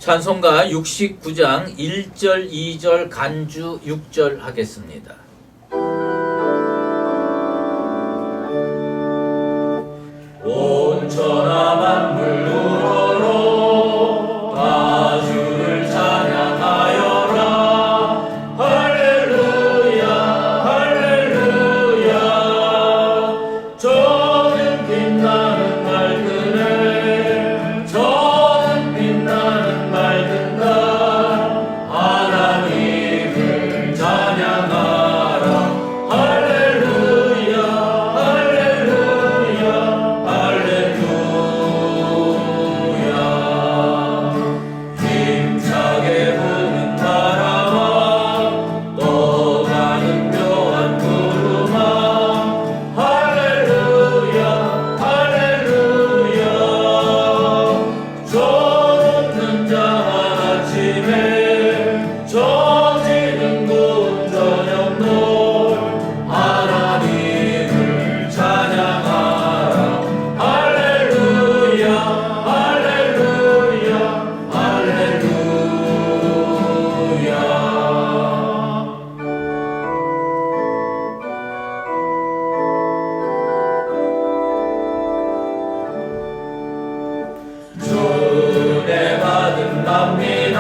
찬송가 69장 1절, 2절, 간주 6절 하겠습니다. 온 천하 만물 우러러 다 주를 찬양하여라. 할렐루야 할렐루야. 저는 빛나는 맑은 해, 저는 빛나는 맑은 달, 하나님을 찬양하라. 할렐루야 할렐루야 할렐루야. 힘차게 부는 바람아, 떠나는 묘한 구름아, 할렐루야 할렐루야. 젖는 자한 아침에 젖지는 구운 저녁놀, 하나님을 찬양하라. 할렐루야 할렐루야 할렐루야. 주은혜 받은 남미나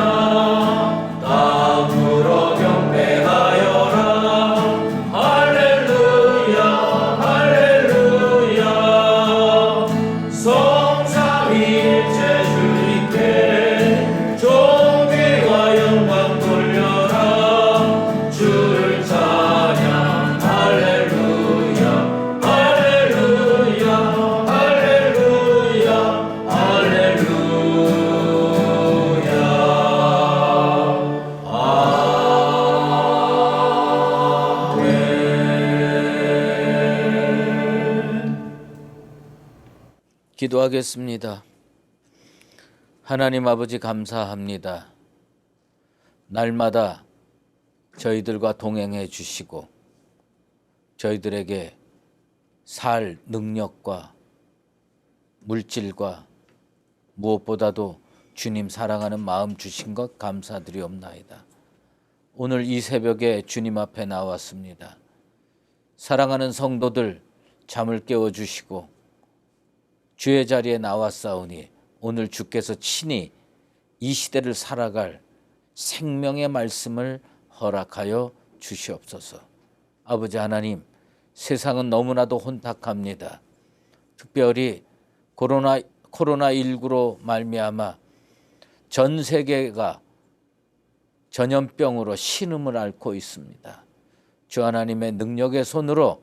땅으로 경배하여라. 할렐루야 할렐루야. 성삼위일체 주님께 존귀와 영광 돌려라. 주를 찬양. 할렐루야 할렐루야 할렐루야 할렐루야. 아멘. 기도하겠습니다. 하나님 아버지, 감사합니다. 날마다 저희들과 동행해 주시고 저희들에게 살 능력과 물질과 무엇보다도 주님 사랑하는 마음 주신 것 감사드리옵나이다. 오늘 이 새벽에 주님 앞에 나왔습니다. 사랑하는 성도들 잠을 깨워주시고 주의 자리에 나왔사오니 오늘 주께서 친히 이 시대를 살아갈 생명의 말씀을 허락하여 주시옵소서. 아버지 하나님, 세상은 너무나도 혼탁합니다. 특별히 코로나19로 말미암아 전 세계가 전염병으로 신음을 앓고 있습니다. 주 하나님의 능력의 손으로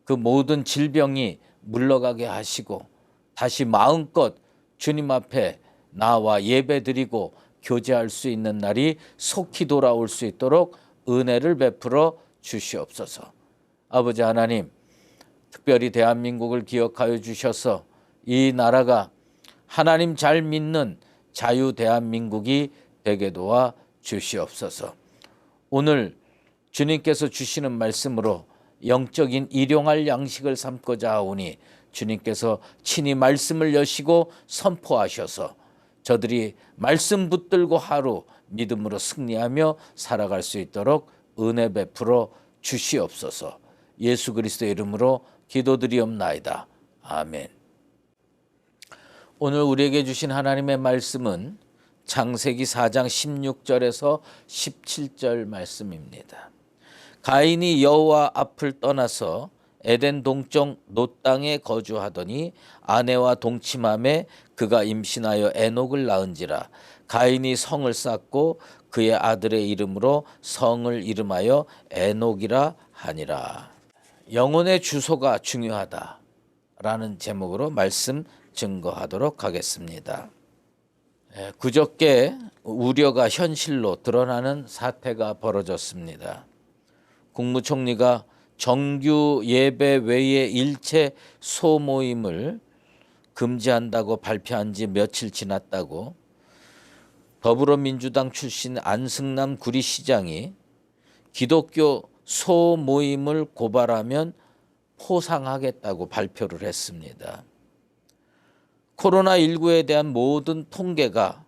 그 모든 질병이 물러가게 하시고 다시 마음껏 주님 앞에 나와 예배드리고 교제할 수 있는 날이 속히 돌아올 수 있도록 은혜를 베풀어 주시옵소서. 아버지 하나님, 특별히 대한민국을 기억하여 주셔서 이 나라가 하나님 잘 믿는 자유 대한민국이 되게 도와 주시옵소서. 오늘 주님께서 주시는 말씀으로 영적인 일용할 양식을 삼고자 하오니 주님께서 친히 말씀을 여시고 선포하셔서 저들이 말씀 붙들고 하루 믿음으로 승리하며 살아갈 수 있도록 은혜 베풀어 주시옵소서. 예수 그리스도의 이름으로 기도드리옵나이다. 아멘. 오늘 우리에게 주신 하나님의 말씀은 창세기 4장 16절에서 17절 말씀입니다. 가인이 여호와 앞을 떠나서 에덴 동쪽 놋 땅에 거주하더니 아내와 동침함에 그가 임신하여 에녹을 낳은지라. 가인이 성을 쌓고 그의 아들의 이름으로 성을 이름하여 에녹이라 하니라. 영혼의 주소가 중요하다라는 제목으로 말씀 증거하도록 하겠습니다. 그저께 우려가 현실로 드러나는 사태가 벌어졌습니다. 국무총리가 정규 예배 외의 일체 소모임을 금지한다고 발표한 지 며칠 지났다고 더불어민주당 출신 안승남 구리시장이 기독교 소모임을 고발하면 포상하겠다고 발표를 했습니다. 코로나19에 대한 모든 통계가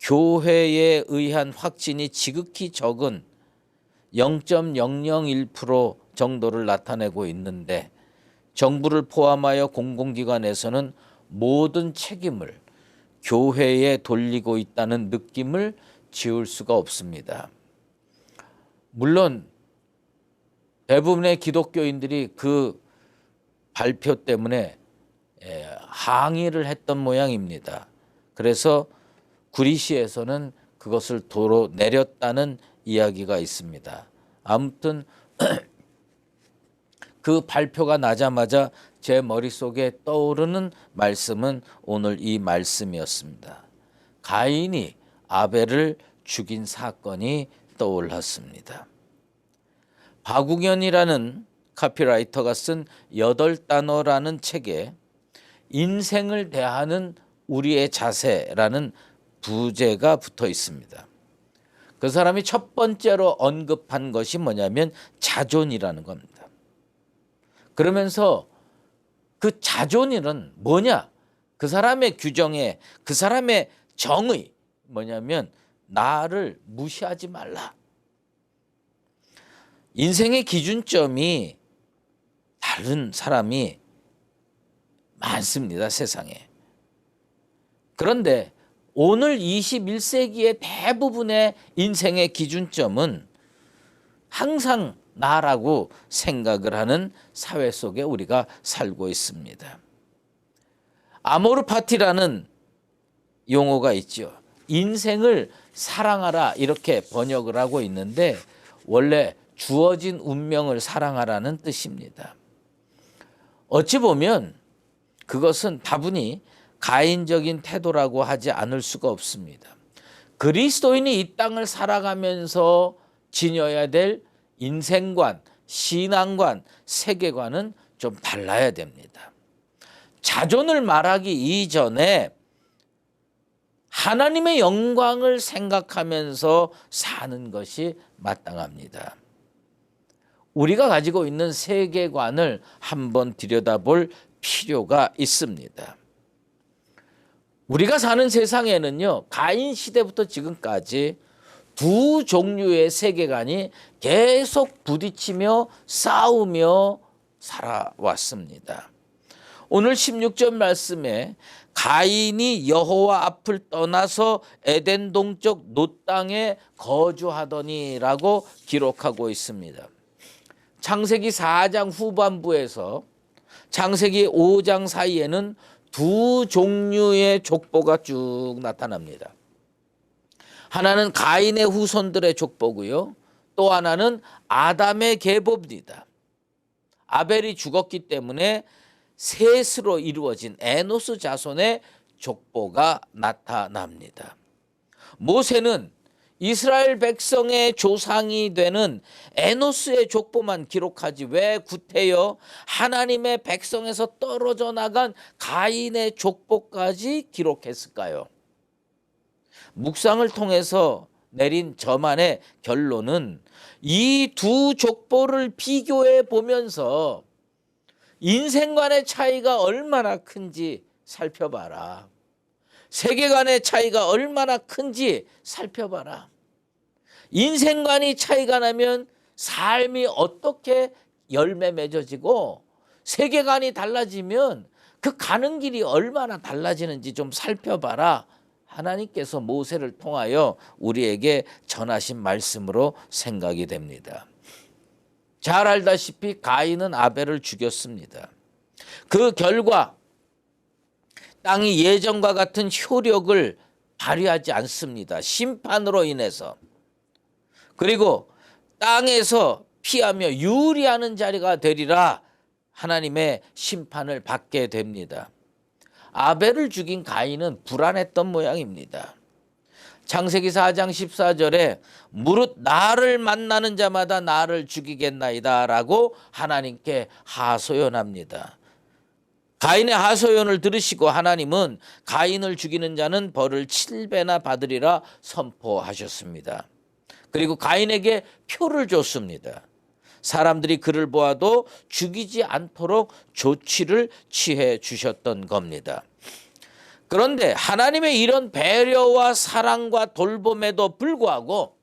교회에 의한 확진이 지극히 적은 0.001% 정도를 나타내고 있는데 정부를 포함하여 공공기관에서는 모든 책임을 교회에 돌리고 있다는 느낌을 지울 수가 없습니다. 물론 대부분의 기독교인들이 그 발표 때문에 항의를 했던 모양입니다. 그래서 구리시에서는 그것을 도로 내렸다는 이야기가 있습니다. 아무튼 그 발표가 나자마자 제 머릿속에 떠오르는 말씀은 오늘 이 말씀이었습니다. 가인이 아벨을 죽인 사건이 떠올랐습니다. 박웅현이라는 카피라이터가 쓴 8단어라는 책에 인생을 대하는 우리의 자세라는 부제가 붙어 있습니다. 그 사람이 첫 번째로 언급한 것이 뭐냐면 자존이라는 겁니다. 그러면서 그 자존이는 뭐냐? 그 사람의 규정에, 그 사람의 정의 뭐냐면 나를 무시하지 말라. 인생의 기준점이 다른 사람이 많습니다, 세상에. 그런데 오늘 21세기의 대부분의 인생의 기준점은 항상 나라고 생각을 하는 사회 속에 우리가 살고 있습니다. 아모르 파티라는 용어가 있죠. 인생을 사랑하라 이렇게 번역을 하고 있는데 원래 주어진 운명을 사랑하라는 뜻입니다. 어찌 보면 그것은 다분히 가인적인 태도라고 하지 않을 수가 없습니다. 그리스도인이 이 땅을 살아가면서 지녀야 될 인생관, 신앙관, 세계관은 좀 달라야 됩니다. 자존을 말하기 이전에 하나님의 영광을 생각하면서 사는 것이 마땅합니다. 우리가 가지고 있는 세계관을 한번 들여다볼 필요가 있습니다. 우리가 사는 세상에는요, 가인 시대부터 지금까지 두 종류의 세계관이 계속 부딪히며 싸우며 살아왔습니다. 오늘 16절 말씀에 가인이 여호와 앞을 떠나서 에덴 동쪽 놋 땅에 거주하더니라고 기록하고 있습니다. 창세기 4장 후반부에서 창세기 5장 사이에는 두 종류의 족보가 쭉 나타납니다. 하나는 가인의 후손들의 족보고요. 또 하나는 아담의 계보입니다. 아벨이 죽었기 때문에 셋으로 이루어진 에노스 자손의 족보가 나타납니다. 모세는 이스라엘 백성의 조상이 되는 에노스의 족보만 기록하지 왜 구태여 하나님의 백성에서 떨어져 나간 가인의 족보까지 기록했을까요? 묵상을 통해서 내린 저만의 결론은 이 두 족보를 비교해 보면서 인생관의 차이가 얼마나 큰지 살펴봐라. 세계관의 차이가 얼마나 큰지 살펴봐라. 인생관이 차이가 나면 삶이 어떻게 열매 맺어지고 세계관이 달라지면 그 가는 길이 얼마나 달라지는지 좀 살펴봐라. 하나님께서 모세를 통하여 우리에게 전하신 말씀으로 생각이 됩니다. 잘 알다시피 가인은 아벨을 죽였습니다. 그 결과 땅이 예전과 같은 효력을 발휘하지 않습니다. 심판으로 인해서. 그리고 땅에서 피하며 유리하는 자리가 되리라 하나님의 심판을 받게 됩니다. 아벨을 죽인 가인은 불안했던 모양입니다. 창세기 4장 14절에 무릇 나를 만나는 자마다 나를 죽이겠나이다 라고 하나님께 하소연합니다. 가인의 하소연을 들으시고 하나님은 가인을 죽이는 자는 벌을 7배나 받으리라 선포하셨습니다. 그리고 가인에게 표를 줬습니다. 사람들이 그를 보아도 죽이지 않도록 조치를 취해 주셨던 겁니다. 그런데 하나님의 이런 배려와 사랑과 돌봄에도 불구하고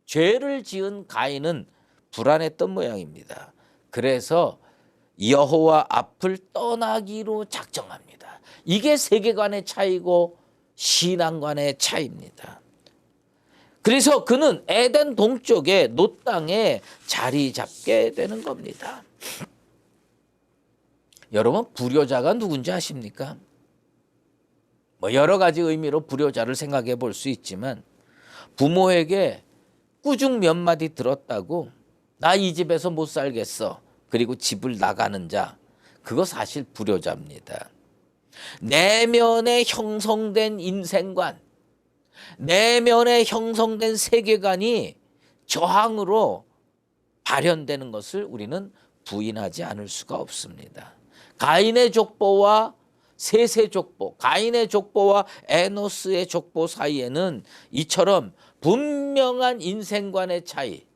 죄를 지은 가인은 불안했던 모양입니다. 그래서 여호와 앞을 떠나기로 작정합니다. 이게 세계관의 차이고 신앙관의 차이입니다. 그래서 그는 에덴 동쪽의 놋 땅에 자리 잡게 되는 겁니다. 여러분, 불효자가 누군지 아십니까? 뭐 여러 가지 의미로 불효자를 생각해 볼 수 있지만, 부모에게 꾸중 몇 마디 들었다고 나 이 집에서 못 살겠어, 그리고 집을 나가는 자, 그거 사실 불효자입니다. 내면에 형성된 인생관, 내면에 형성된 세계관이 저항으로 발현되는 것을 우리는 부인하지 않을 수가 없습니다. 가인의 족보와 셋의 족보, 가인의 족보와 에노스의 족보 사이에는 이처럼 분명한 인생관의 차이,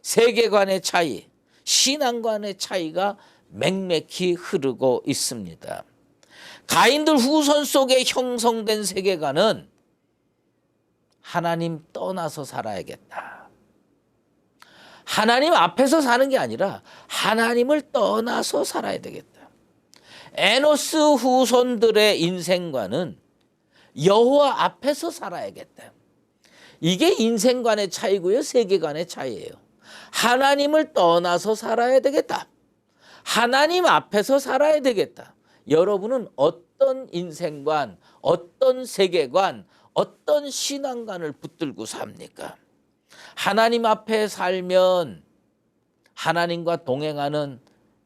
세계관의 차이, 신앙관의 차이가 맥맥히 흐르고 있습니다. 가인들 후손 속에 형성된 세계관은 하나님 떠나서 살아야겠다. 하나님 앞에서 사는 게 아니라 하나님을 떠나서 살아야 되겠다. 에노스 후손들의 인생관은 여호와 앞에서 살아야겠다. 이게 인생관의 차이고요, 세계관의 차이예요. 하나님을 떠나서 살아야 되겠다. 하나님 앞에서 살아야 되겠다. 여러분은 어떤 인생관, 어떤 세계관, 어떤 신앙관을 붙들고 삽니까? 하나님 앞에 살면 하나님과 동행하는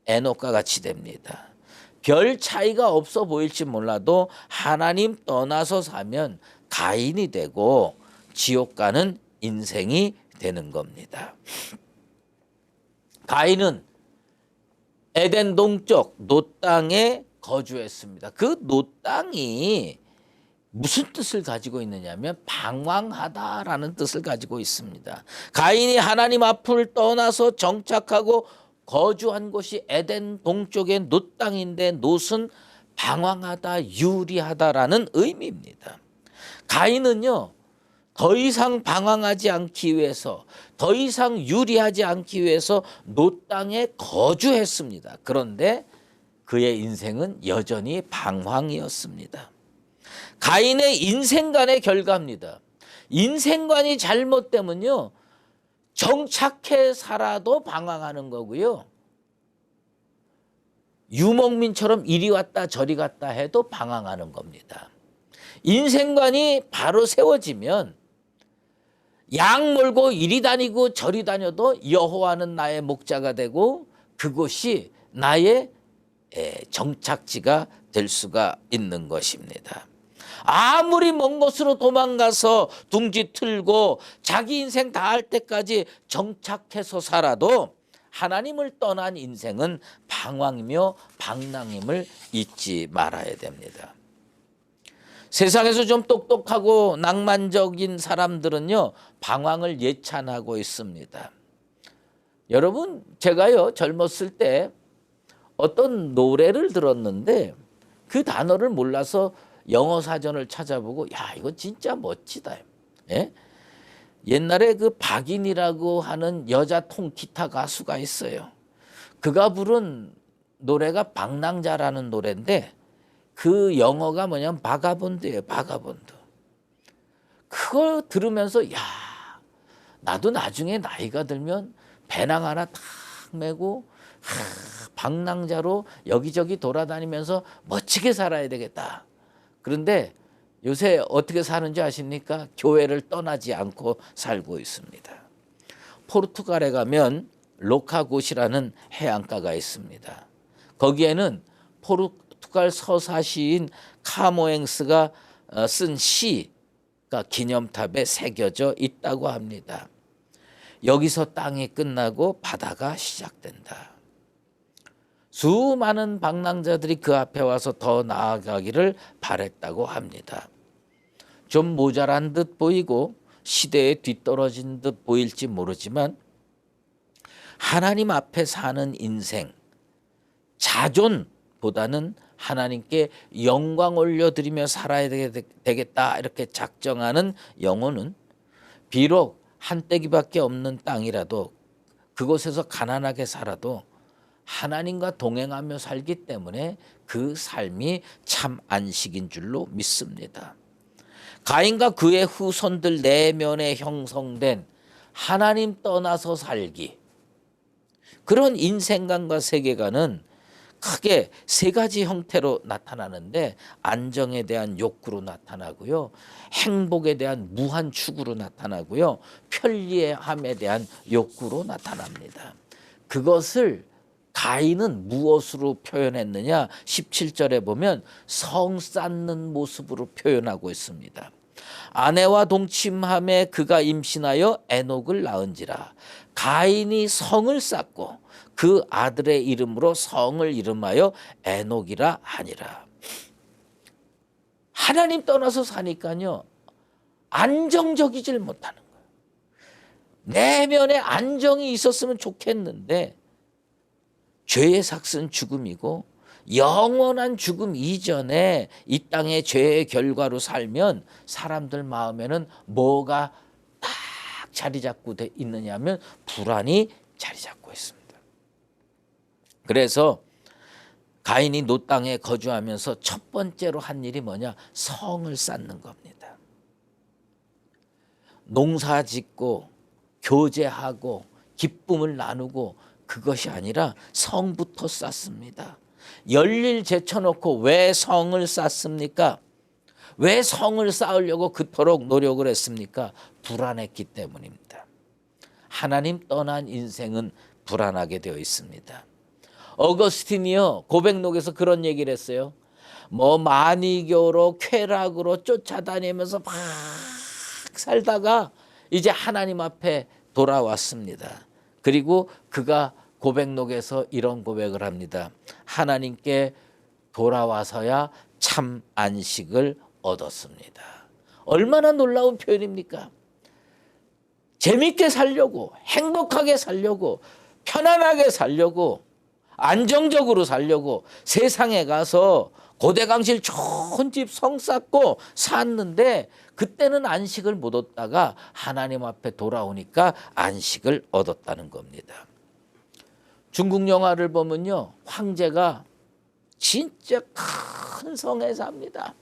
에녹과 같이 됩니다. 별 차이가 없어 보일지 몰라도 하나님 떠나서 사면 가인이 되고 지옥 가는 인생이 되는 겁니다. 가인은 에덴 동쪽 놋 땅에 거주했습니다. 그 놋 땅이 무슨 뜻을 가지고 있느냐면 방황하다라는 뜻을 가지고 있습니다. 가인이 하나님 앞을 떠나서 정착하고 거주한 곳이 에덴 동쪽의 놋 땅인데, 놋은 방황하다, 유리하다라는 의미입니다. 가인은요, 더 이상 방황하지 않기 위해서, 더 이상 유리하지 않기 위해서 놋 땅에 거주했습니다. 그런데 그의 인생은 여전히 방황이었습니다. 가인의 인생관의 결과입니다. 인생관이 잘못되면요, 정착해 살아도 방황하는 거고요, 유목민처럼 이리 왔다 저리 갔다 해도 방황하는 겁니다. 인생관이 바로 세워지면 양 몰고 이리 다니고 저리 다녀도 여호와는 나의 목자가 되고 그곳이 나의 정착지가 될 수가 있는 것입니다. 아무리 먼 곳으로 도망가서 둥지 틀고 자기 인생 다 할 때까지 정착해서 살아도 하나님을 떠난 인생은 방황이며 방랑임을 잊지 말아야 됩니다. 세상에서 좀 똑똑하고 낭만적인 사람들은요, 방황을 예찬하고 있습니다. 여러분, 제가요 젊었을 때 어떤 노래를 들었는데 그 단어를 몰라서 영어 사전을 찾아보고, 야, 이거 진짜 멋지다. 예? 옛날에 그 박인이라고 하는 여자 통기타 가수가 있어요. 그가 부른 노래가 방랑자라는 노래인데, 그 영어가 뭐냐면 바가본드예요. 바가본드. 그걸 들으면서, 야, 나도 나중에 나이가 들면 배낭 하나 탁 메고 방랑자로 여기저기 돌아다니면서 멋지게 살아야 되겠다. 그런데 요새 어떻게 사는지 아십니까? 교회를 떠나지 않고 살고 있습니다. 포르투갈에 가면 로카곳이라는 해안가가 있습니다. 거기에는 포르투갈 서사 시인 카모엥스가 쓴 시가 기념탑에 새겨져 있다고 합니다. 여기서 땅이 끝나고 바다가 시작된다. 수많은 방랑자들이 그 앞에 와서 더 나아가기를 바랬다고 합니다. 좀 모자란 듯 보이고 시대에 뒤떨어진 듯 보일지 모르지만 하나님 앞에 사는 인생, 자존보다는 하나님께 영광 올려드리며 살아야 되겠다 이렇게 작정하는 영혼은 비록 한떼기밖에 없는 땅이라도 그곳에서 가난하게 살아도 하나님과 동행하며 살기 때문에 그 삶이 참 안식인 줄로 믿습니다. 가인과 그의 후손들 내면에 형성된 하나님 떠나서 살기, 그런 인생관과 세계관은 크게 세 가지 형태로 나타나는데, 안정에 대한 욕구로 나타나고요, 행복에 대한 무한 추구로 나타나고요, 편리함에 대한 욕구로 나타납니다. 그것을 가인은 무엇으로 표현했느냐? 17절에 보면 성 쌓는 모습으로 표현하고 있습니다. 아내와 동침함에 그가 임신하여 에녹을 낳은지라. 가인이 성을 쌓고 그 아들의 이름으로 성을 이름하여 에녹이라 하니라. 하나님 떠나서 사니까요, 안정적이질 못하는 거예요. 내면에 안정이 있었으면 좋겠는데 죄의 삭은 죽음이고, 영원한 죽음 이전에 이 땅의 죄의 결과로 살면 사람들 마음에는 뭐가 딱 자리 잡고 있느냐 하면 불안이 자리 잡고 있습니다. 그래서 가인이 노 땅에 거주하면서 첫 번째로 한 일이 뭐냐? 성을 쌓는 겁니다. 농사 짓고 교제하고 기쁨을 나누고 그것이 아니라 성부터 쌓습니다. 열일 제쳐놓고 왜 성을 쌓습니까? 왜 성을 쌓으려고 그토록 노력을 했습니까? 불안했기 때문입니다. 하나님 떠난 인생은 불안하게 되어 있습니다. 어거스틴이요, 고백록에서 그런 얘기를 했어요. 마니교로 쾌락으로 쫓아다니면서 막 살다가 이제 하나님 앞에 돌아왔습니다. 그리고 그가 고백록에서 이런 고백을 합니다. 하나님께 돌아와서야 참 안식을 얻었습니다. 얼마나 놀라운 표현입니까? 재밌게 살려고, 행복하게 살려고, 편안하게 살려고, 안정적으로 살려고 세상에 가서 고대강실 좋은 집 성 쌓고 샀는데 그때는 안식을 못 얻다가 하나님 앞에 돌아오니까 안식을 얻었다는 겁니다. 중국 영화를 보면요, 황제가 진짜 큰 성에 삽니다.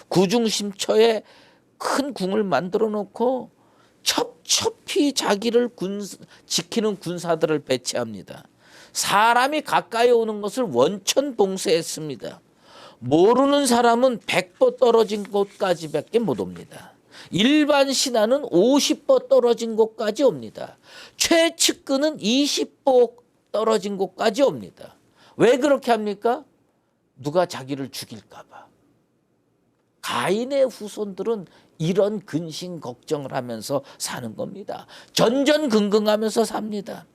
구중심처에 큰 궁을 만들어 놓고 첩첩히 자기를 지키는 군사들을 배치합니다. 사람이 가까이 오는 것을 원천 봉쇄했습니다. 모르는 사람은 100보 떨어진 곳까지밖에 못 옵니다. 일반 신하는 50보 떨어진 곳까지 옵니다. 최측근은 20보 떨어진 곳까지 옵니다. 왜 그렇게 합니까? 누가 자기를 죽일까 봐. 가인의 후손들은 이런 근심 걱정을 하면서 사는 겁니다. 전전긍긍하면서 삽니다.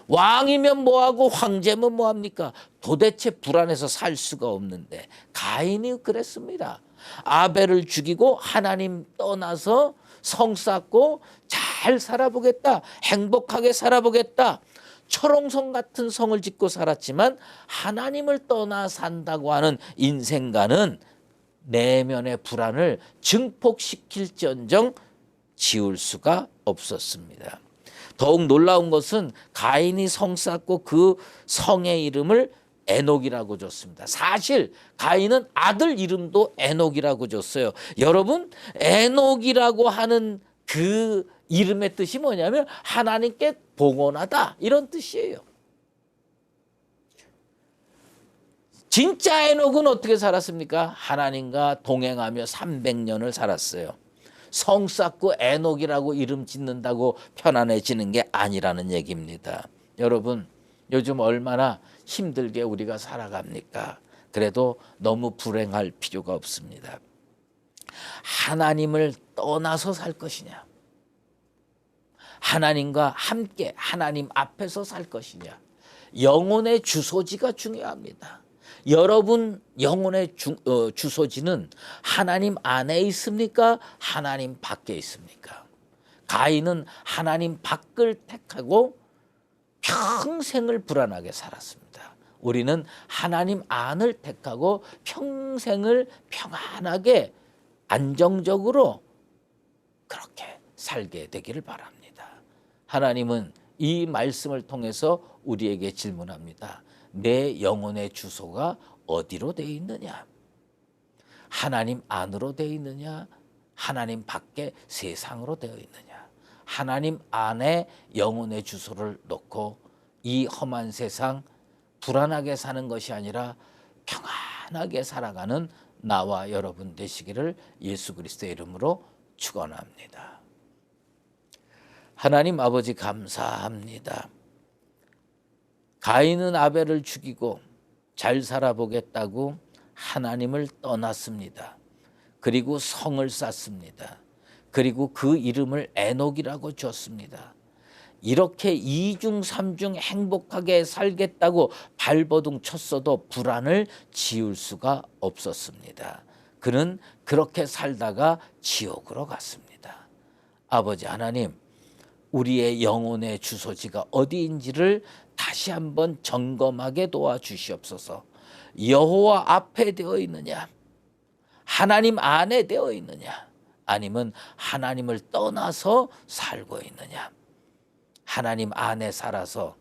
왕이면 뭐하고 황제면 뭐합니까? 도대체 불안해서 살 수가 없는데 가인이 그랬습니다. 아벨을 죽이고 하나님 떠나서 성 쌓고 잘 살아보겠다, 행복하게 살아보겠다, 철옹성 같은 성을 짓고 살았지만 하나님을 떠나 산다고 하는 인생과는 내면의 불안을 증폭시킬지언정 지울 수가 없었습니다. 더욱 놀라운 것은 가인이 성 쌓고 그 성의 이름을 에녹이라고 줬습니다. 사실 가인은 아들 이름도 에녹이라고 줬어요. 여러분, 에녹이라고 하는 그 이름의 뜻이 뭐냐면 하나님께 봉헌하다, 이런 뜻이에요. 진짜 에녹은 어떻게 살았습니까? 하나님과 동행하며 300년을 살았어요. 성 쌓고 에녹이라고 이름 짓는다고 편안해지는 게 아니라는 얘기입니다. 여러분, 요즘 얼마나 힘들게 우리가 살아갑니까? 그래도 너무 불행할 필요가 없습니다. 하나님을 떠나서 살 것이냐, 하나님과 함께 하나님 앞에서 살 것이냐, 영혼의 주소지가 중요합니다. 여러분 영혼의 주소지는 하나님 안에 있습니까? 하나님 밖에 있습니까? 가인은 하나님 밖을 택하고 평생을 불안하게 살았습니다. 우리는 하나님 안을 택하고 평생을 평안하게 안정적으로 그렇게 살게 되기를 바랍니다. 하나님은 이 말씀을 통해서 우리에게 질문합니다. 내 영혼의 주소가 어디로 되어 있느냐? 하나님 안으로 되어 있느냐? 하나님 밖에 세상으로 되어 있느냐? 하나님 안에 영혼의 주소를 놓고 이 험한 세상 불안하게 사는 것이 아니라 평안하게 살아가는 나와 여러분 되시기를 예수 그리스도의 이름으로 축원합니다. 하나님 아버지 감사합니다. 가인은 아벨을 죽이고 잘 살아보겠다고 하나님을 떠났습니다. 그리고 성을 쌓습니다. 그리고 그 이름을 에녹이라고 줬습니다. 이렇게 이중 삼중 행복하게 살겠다고 발버둥 쳤어도 불안을 지울 수가 없었습니다. 그는 그렇게 살다가 지옥으로 갔습니다. 아버지 하나님, 우리의 영혼의 주소지가 어디인지를 다시 한번 점검하게 도와주시옵소서. 여호와 앞에 되어 있느냐? 하나님 안에 되어 있느냐? 아니면 하나님을 떠나서 살고 있느냐? 하나님 안에 살아서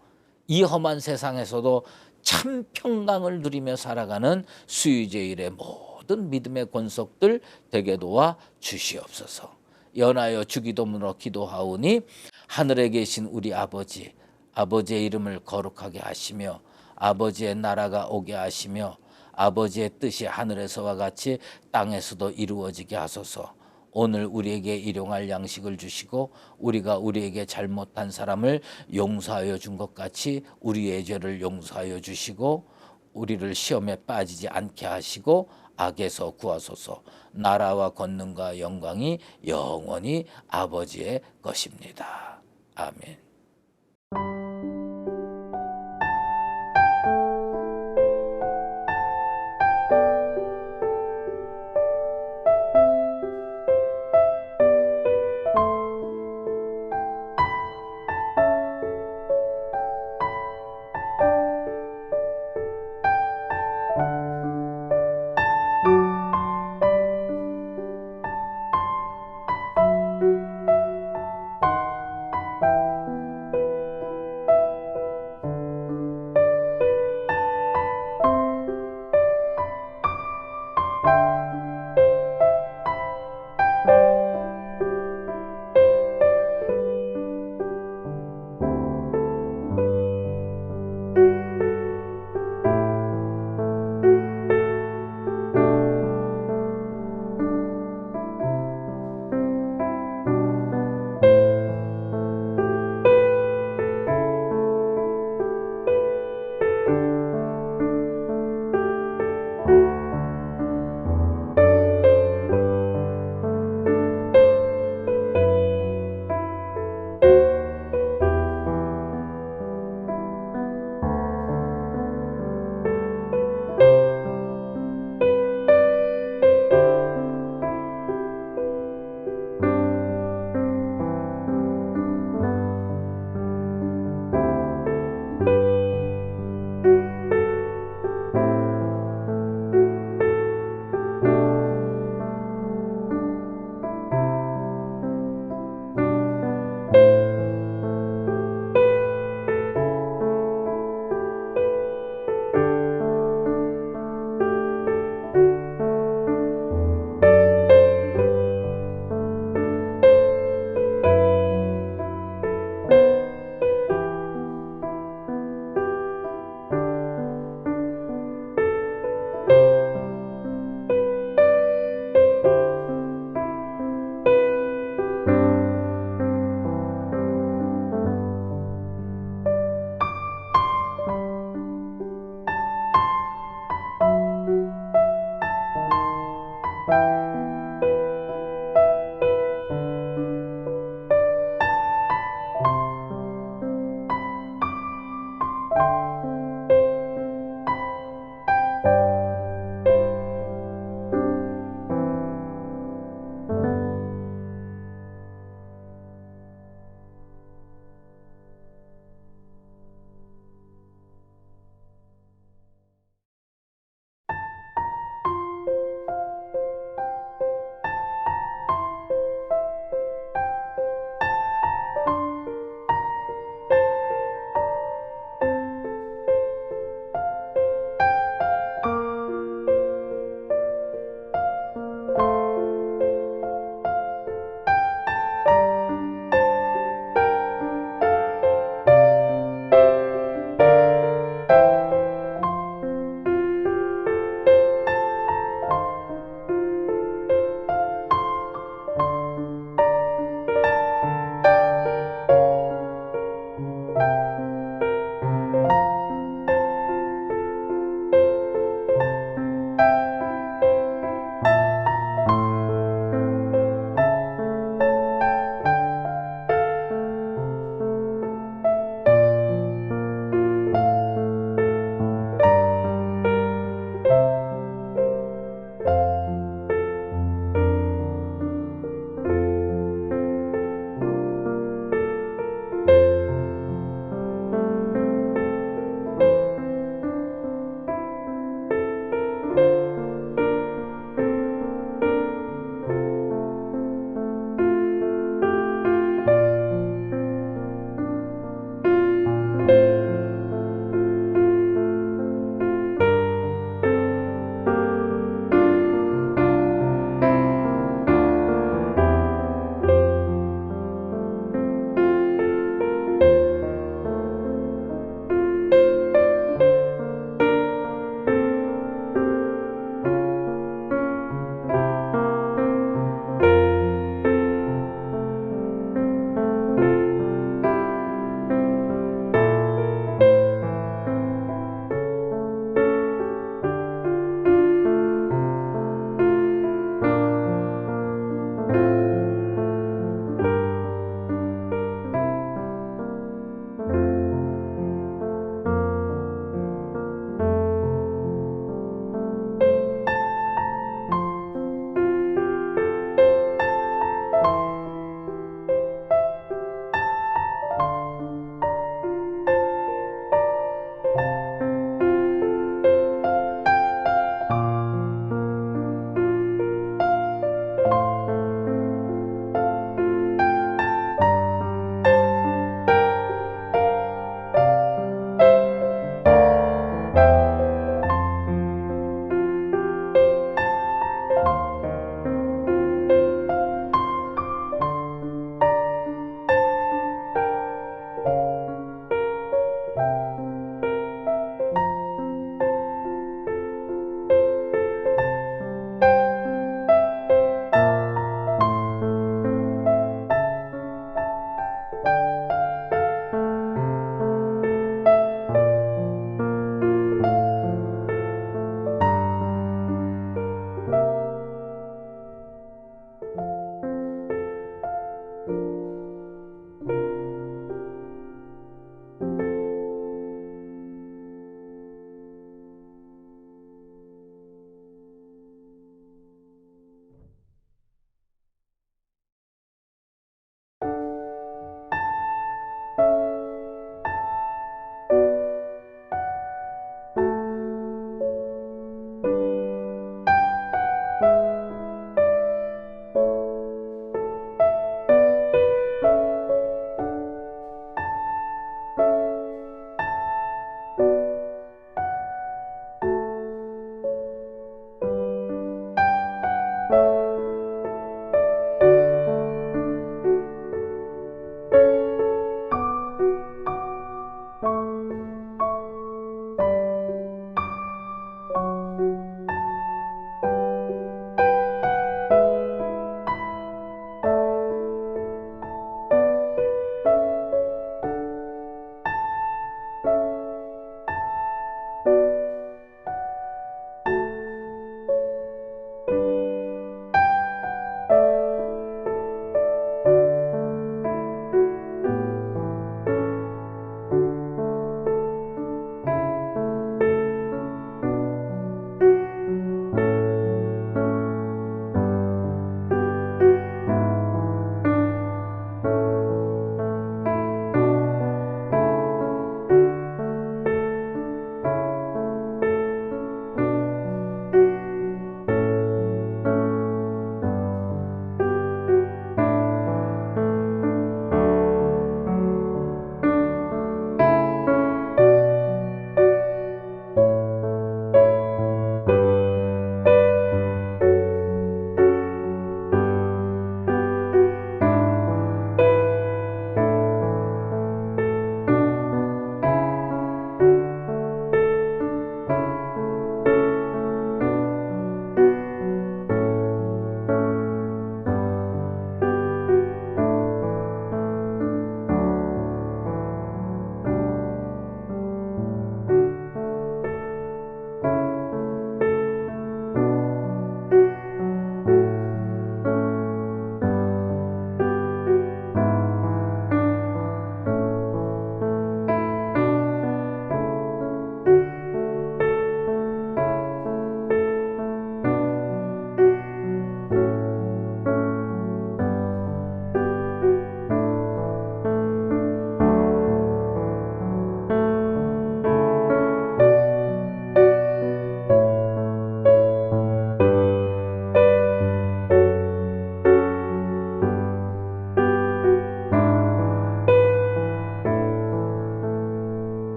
이 험한 세상에서도 참 평강을 누리며 살아가는 수유제일의 모든 믿음의 권속들 되게 도와 주시옵소서. 연하여 주기도문으로 기도하오니 하늘에 계신 우리 아버지, 아버지의 이름을 거룩하게 하시며 아버지의 나라가 오게 하시며 아버지의 뜻이 하늘에서와 같이 땅에서도 이루어지게 하소서. 오늘 우리에게 일용할 양식을 주시고 우리가 우리에게 잘못한 사람을 용서하여 준 것 같이 우리의 죄를 용서하여 주시고 우리를 시험에 빠지지 않게 하시고 악에서 구하소서. 나라와 권능과 영광이 영원히 아버지의 것입니다. 아멘.